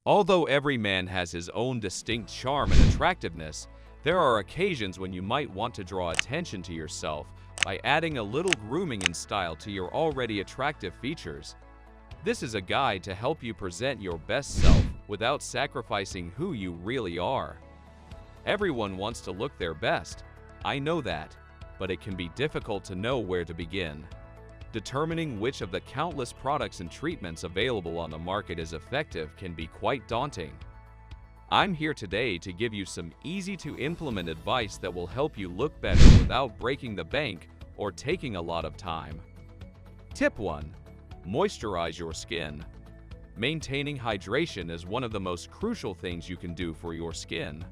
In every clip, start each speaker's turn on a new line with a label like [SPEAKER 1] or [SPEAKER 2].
[SPEAKER 1] Although every man has his own distinct charm and attractiveness, there are occasions when you might want to draw attention to yourself by adding a little grooming and style to your already attractive features. This is a guide to help you present your best self without sacrificing who you really are. Everyone wants to look their best. I know that, but it can be difficult to know where to begin. Determining which of the countless products and treatments available on the market is effective can be quite daunting. I'm here today to give you some easy-to-implement advice that will help you look better without breaking the bank or taking a lot of time. Tip 1. Moisturize your skin. Maintaining hydration is one of the most crucial things you can do for your skin.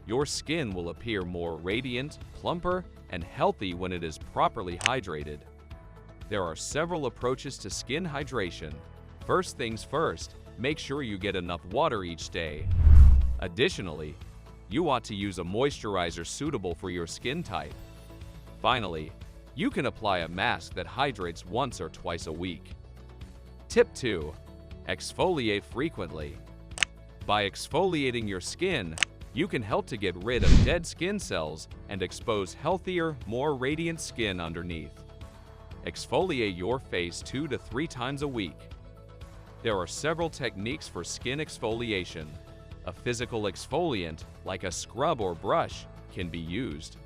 [SPEAKER 1] Your skin will appear more radiant, plumper, and healthy when it is properly hydrated. There are several approaches to skin hydration. First things first, make sure you get enough water each day. Additionally, you ought to use a moisturizer suitable for your skin type. Finally, you can apply a mask that hydrates once or twice a week. Tip 2. Exfoliate frequently. By exfoliating your skin, you can help to get rid of dead skin cells and expose healthier, more radiant skin underneath. Exfoliate your face 2 to 3 times a week. There are several techniques for skin exfoliation. A physical exfoliant, like a scrub or brush, can be used.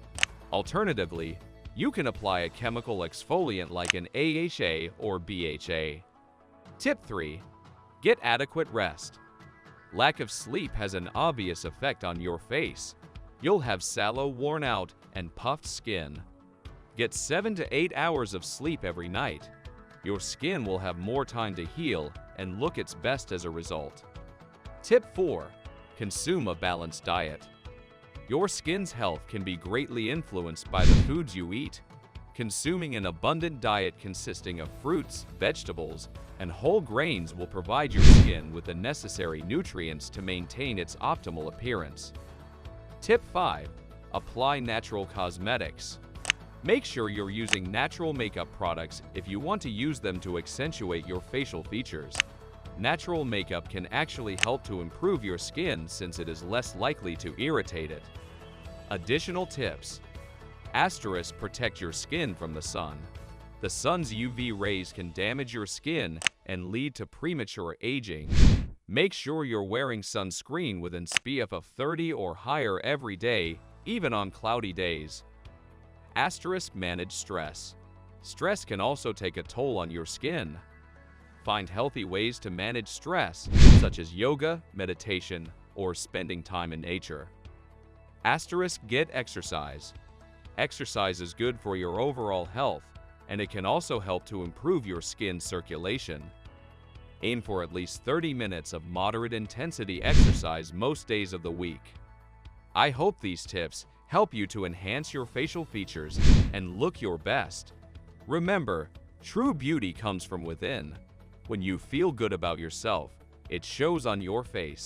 [SPEAKER 1] Alternatively, you can apply a chemical exfoliant like an AHA or BHA. Tip 3. Get adequate rest. Lack of sleep has an obvious effect on your face. You'll have sallow, worn out, and puffed skin. Get 7 to 8 hours of sleep every night. Your skin will have more time to heal and look its best as a result. Tip 4. Consume a balanced diet. Your skin's health can be greatly influenced by the foods you eat. Consuming an abundant diet consisting of fruits, vegetables, and whole grains will provide your skin with the necessary nutrients to maintain its optimal appearance. Tip 5. Apply natural cosmetics. Make sure you're using natural makeup products if you want to use them to accentuate your facial features. Natural makeup can actually help to improve your skin since it is less likely to irritate it. Additional tips. Protect your skin from the sun. The sun's UV rays can damage your skin and lead to premature aging. Make sure you're wearing sunscreen with an SPF of 30 or higher every day, even on cloudy days. Manage stress. Stress can also take a toll on your skin. Find healthy ways to manage stress, such as yoga, meditation, or spending time in nature. Get exercise. Exercise is good for your overall health, and it can also help to improve your skin circulation. Aim for at least 30 minutes of moderate intensity exercise most days of the week. I hope these tips help you to enhance your facial features and look your best. Remember, true beauty comes from within. When you feel good about yourself, it shows on your face.